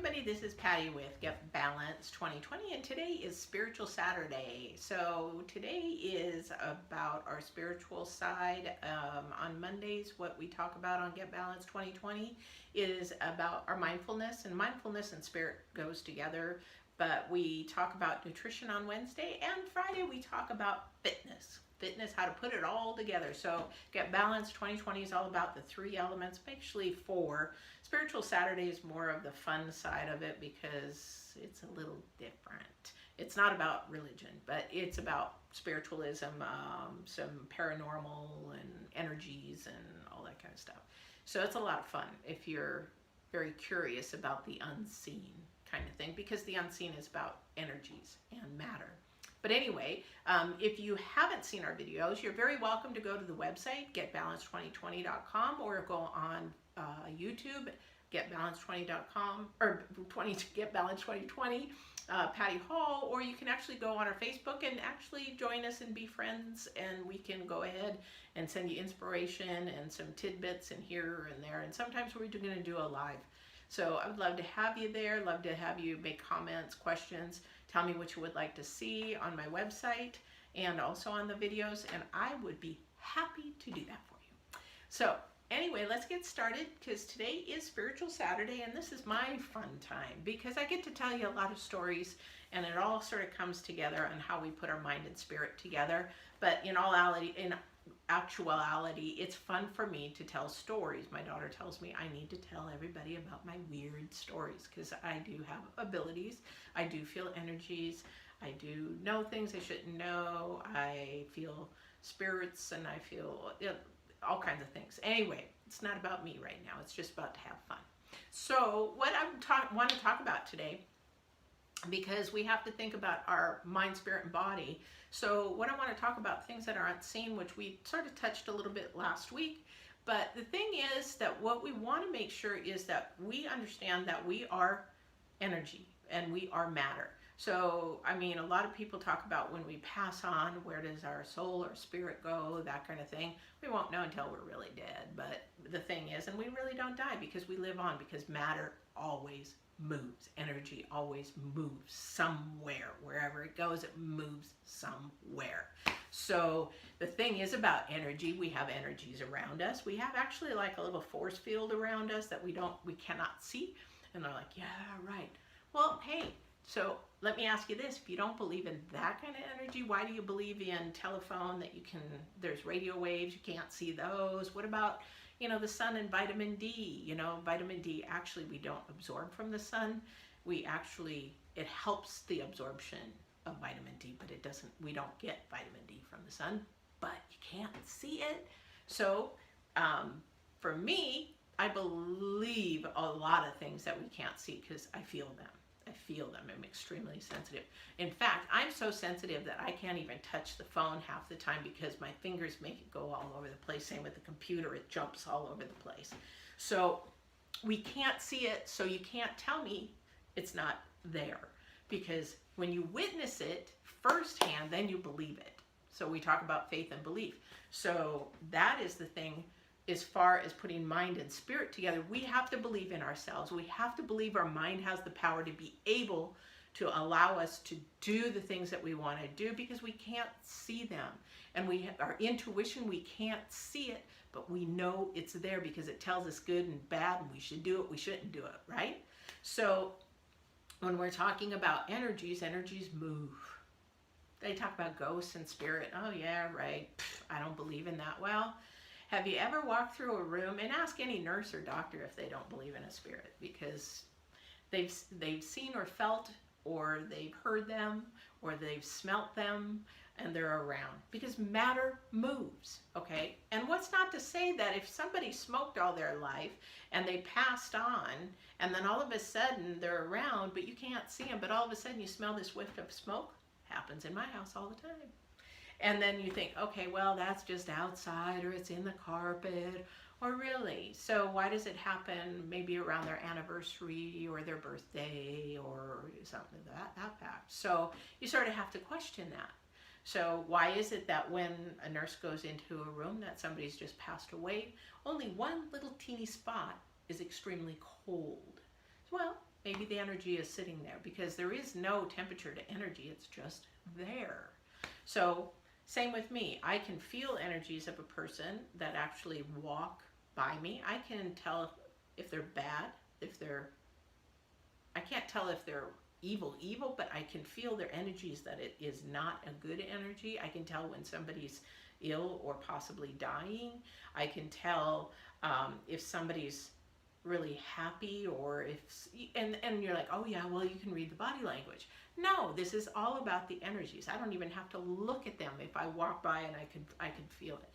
everybody, this is Patty with Get Balanced 2020, and today is Spiritual Saturday. So today is about our spiritual side. On Mondays, what we talk about on Get Balanced 2020 is about our mindfulness, and mindfulness and spirit goes together. But we talk about nutrition on Wednesday, and Friday we talk about fitness. Fitness, how to put it all together. So Get Balanced 2020 is all about the three elements, actually four. Spiritual Saturday is more of the fun side of it because it's a little different. It's not about religion, but it's about spiritualism, some paranormal and energies and all that kind of stuff. So it's a lot of fun if you're very curious about the unseen kind of thing, because the unseen is about energies and matter. But anyway, if you haven't seen our videos, you're very welcome to go to the website, getbalance2020.com, or go on YouTube, getbalance20.com, or getbalance2020, Patti Hall, or you can actually go on our Facebook and actually join us and be friends, and we can go ahead and send you inspiration and some tidbits and here and there, and sometimes we're going to do a live. So I would love to have you there, love to have you make comments, questions, tell me what you would like to see on my website and also on the videos, and I would be happy to do that for you. So anyway, let's get started, because today is Spiritual Saturday, and this is my fun time because I get to tell you a lot of stories, and it all sort of comes together on how we put our mind and spirit together. But in actuality, it's fun for me to tell stories. My daughter tells me I need to tell everybody about my weird stories because I do have abilities. I do feel energies. I do know things I shouldn't know. I feel spirits, and I feel all kinds of things. Anyway, it's not about me right now. It's just about to have fun. So what I want to talk about today, because we have to think about our mind, spirit, and body. So what I want to talk about, things that are unseen, which we sort of touched a little bit last week. But the thing is that what we want to make sure is that we understand that we are energy and we are matter. So, I mean, a lot of people talk about when we pass on, where does our soul or spirit go, that kind of thing. We won't know until we're really dead. But the thing is, and we really don't die because we live on, because matter always moves. Energy always moves somewhere. Wherever it goes, it moves somewhere. So the thing is about energy, we have energies around us. We have actually like a little force field around us that we cannot see. And they're like, yeah, right. Well, hey, so let me ask you this. If you don't believe in that kind of energy, why do you believe in telephone, that there's radio waves, you can't see those? What about, the sun and vitamin D? Vitamin D, actually, we don't absorb from the sun. It helps the absorption of vitamin D, but we don't get vitamin D from the sun, but you can't see it. So for me, I believe a lot of things that we can't see because I feel them. I'm extremely sensitive. In fact, I'm so sensitive that I can't even touch the phone half the time because my fingers make it go all over the place. Same with the computer, it jumps all over the place. So we can't see it, so you can't tell me it's not there. Because when you witness it firsthand, then you believe it. So we talk about faith and belief. So that is the thing. As far as putting mind and spirit together, we have to believe in ourselves. We have to believe our mind has the power to be able to allow us to do the things that we want to do, because we can't see them. And our intuition, we can't see it, but we know it's there because it tells us good and bad, and we should do it, we shouldn't do it, right? So when we're talking about energies move. They talk about ghosts and spirit. Oh yeah, right. I don't believe in that. Well, have you ever walked through a room, and ask any nurse or doctor if they don't believe in a spirit, because they've seen or felt, or they've heard them, or they've smelt them, and they're around, because matter moves, okay? And what's not to say that if somebody smoked all their life and they passed on, and then all of a sudden they're around, but you can't see them, but all of a sudden you smell this whiff of smoke? Happens in my house all the time. And then you think, okay, well, that's just outside, or it's in the carpet, or really. So why does it happen maybe around their anniversary or their birthday or something of that fact? So you sort of have to question that. So why is it that when a nurse goes into a room that somebody's just passed away, only one little teeny spot is extremely cold? Well, maybe the energy is sitting there, because there is no temperature to energy. It's just there. So same with me. I can feel energies of a person that actually walk by me. I can tell if they're bad, I can't tell if they're evil, but I can feel their energies, that it is not a good energy. I can tell when somebody's ill or possibly dying. I can tell if somebody's really happy, or if, and you're like, oh yeah, well, you can read the body language. No, this is all about the energies. I don't even have to look at them. If I walk by and I could feel it.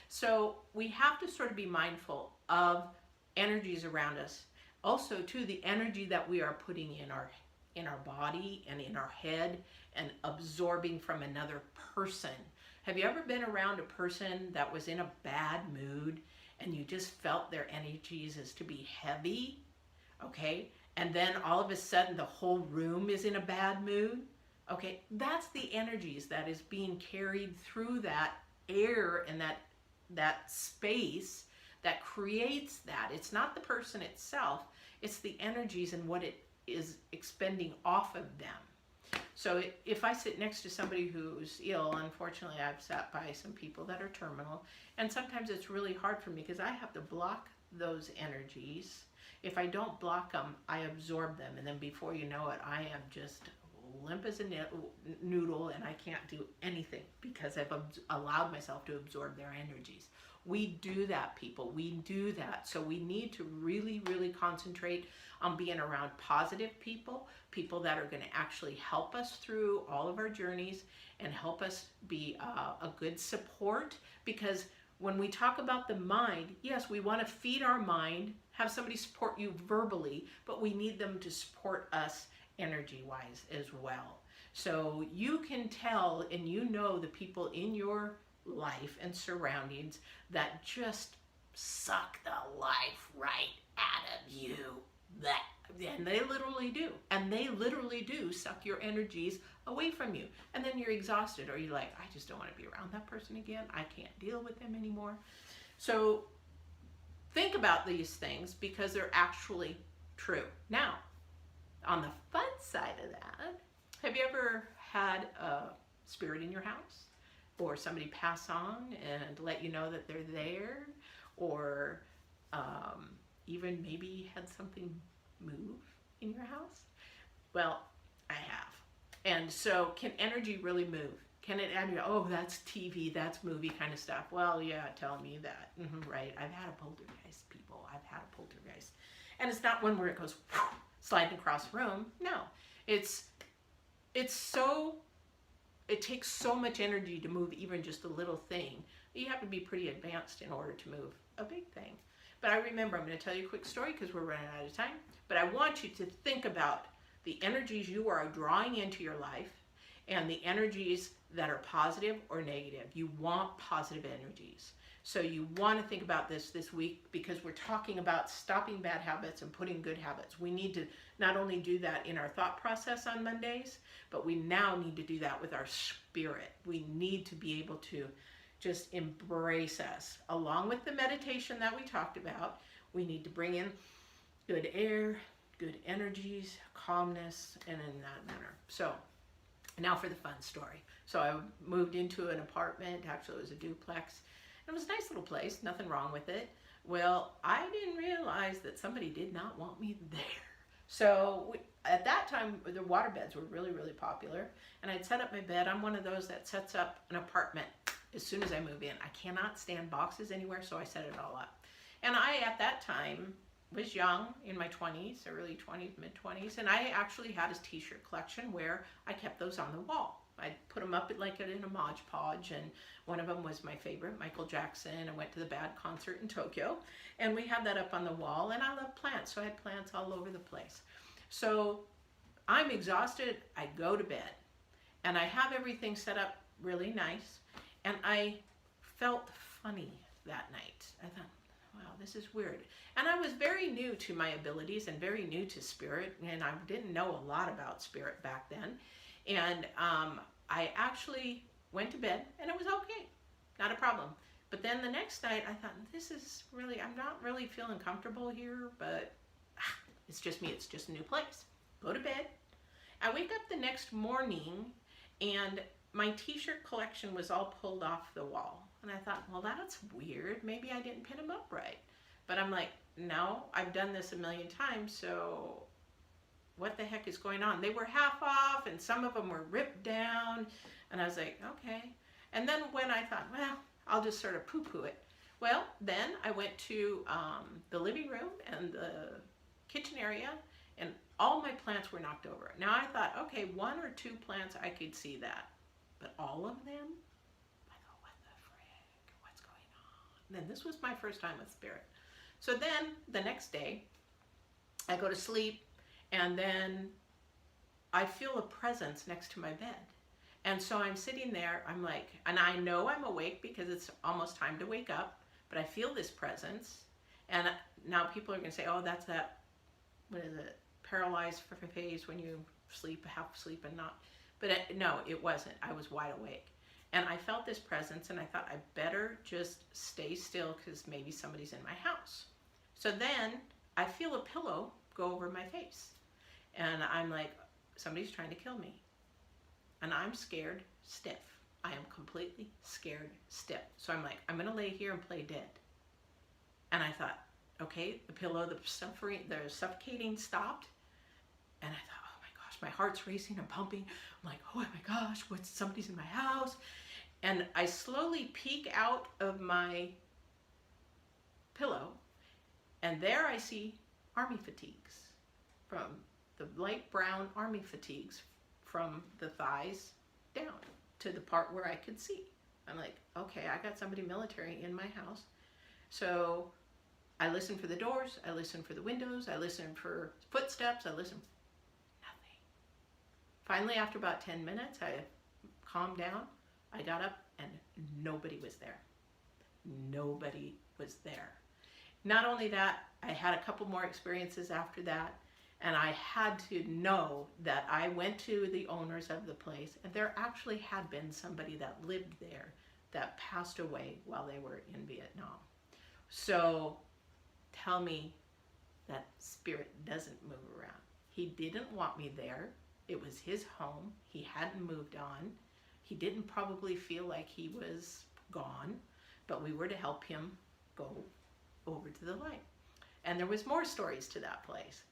So we have to sort of be mindful of energies around us. Also, too, the energy that we are putting in our body and in our head and absorbing from another person. Have you ever been around a person that was in a bad mood and you just felt their energies as to be heavy? Okay, and then all of a sudden the whole room is in a bad mood. Okay, that's the energies that is being carried through that air and that space that creates that. It's not the person itself, it's the energies and what it is expending off of them. So if I sit next to somebody who's ill, unfortunately I've sat by some people that are terminal, and sometimes it's really hard for me because I have to block those energies. If I don't block them, I absorb them, and then before you know it, I am just limp as a noodle, and I can't do anything because I've allowed myself to absorb their energies. We do that, people. We do that. So we need to really, really concentrate on being around positive people, people that are going to actually help us through all of our journeys and help us be a good support. Because when we talk about the mind, yes, we want to feed our mind, have somebody support you verbally, but we need them to support us energy-wise as well. So you can tell, and you know the people in your life and surroundings that just suck the life right out of you. And they literally do. And they literally do suck your energies away from you. And then you're exhausted, or you're like, I just don't want to be around that person again. I can't deal with them anymore. So think about these things because they're actually true. Now, on the fun side of that, have you ever had a spirit in your house? Or somebody pass on and let you know that they're there? Or even maybe had something move in your house? Well, I have. And so can energy really move? Can it add, oh, that's TV, that's movie kind of stuff? Well, yeah, tell me that. Right, I've had a poltergeist, people. I've had a poltergeist. And it's not one where it goes sliding across the room. No, it's so, it takes so much energy to move even just a little thing. You have to be pretty advanced in order to move a big thing. But I remember, I'm going to tell you a quick story because we're running out of time. But I want you to think about the energies you are drawing into your life and the energies that are positive or negative. You want positive energies. So you want to think about this week because we're talking about stopping bad habits and putting good habits. We need to not only do that in our thought process on Mondays, but we now need to do that with our spirit. We need to be able to just embrace us. Along with the meditation that we talked about, we need to bring in good air, good energies, calmness, and in that manner. So now for the fun story. So I moved into an apartment. Actually, it was a duplex. It was a nice little place, nothing wrong with it. Well, I didn't realize that somebody did not want me there. So at that time, the waterbeds were really, really popular. And I'd set up my bed. I'm one of those that sets up an apartment as soon as I move in. I cannot stand boxes anywhere, so I set it all up. And I, at that time, was young, in my 20s, early 20s, mid-20s, and I actually had a t-shirt collection where I kept those on the wall. I'd put them up like in a Mod Podge, and one of them was my favorite, Michael Jackson. I went to the Bad concert in Tokyo, and we had that up on the wall, and I love plants, so I had plants all over the place. So I'm exhausted, I go to bed, and I have everything set up really nice, and I felt funny that night. I thought, wow, this is weird. And I was very new to my abilities and very new to spirit, and I didn't know a lot about spirit back then. And I actually went to bed, and it was okay, not a problem. But then the next night, I thought, this is really, I'm not really feeling comfortable here, but it's just me. It's just a new place. Go to bed. I wake up the next morning and my t-shirt collection was all pulled off the wall. And I thought, well, that's weird. Maybe I didn't pin them up right. But I'm like, no, I've done this a million times, so what the heck is going on? They were half off and some of them were ripped down. And I was like, okay. And then when I thought, well, I'll just sort of poo-poo it. Well, then I went to the living room and the kitchen area, and all my plants were knocked over. Now I thought, okay, 1 or 2 plants, I could see that. But all of them? I thought, what the frick? What's going on? And then this was my first time with spirit. So then the next day, I go to sleep, and then I feel a presence next to my bed. And so I'm sitting there, I'm like, and I know I'm awake because it's almost time to wake up, but I feel this presence. And now people are going to say, oh, that's that, what is it, paralyzed phase when you sleep, half sleep and not. But no, it wasn't. I was wide awake. And I felt this presence, and I thought I better just stay still because maybe somebody's in my house. So then I feel a pillow go over my face. And I'm like, somebody's trying to kill me. And I'm scared stiff. I am completely scared stiff. So I'm like, I'm going to lay here and play dead. And I thought, okay, the pillow, the suffocating stopped. And I thought, oh my gosh, my heart's racing and pumping. I'm like, oh my gosh, somebody's in my house. And I slowly peek out of my pillow. And there I see army fatigues, from the light brown army fatigues from the thighs down to the part where I could see. I'm like, okay, I got somebody military in my house. So I listen for the doors, I listen for the windows, I listen for footsteps, I listen, nothing. Finally, after about 10 minutes, I calmed down, I got up, and nobody was there. Nobody was there. Not only that, I had a couple more experiences after that, and I had to know that I went to the owners of the place, and there actually had been somebody that lived there that passed away while they were in Vietnam. So tell me that spirit doesn't move around. He didn't want me there. It was his home. He hadn't moved on. He didn't probably feel like he was gone, but we were to help him go over to the light. And there was more stories to that place.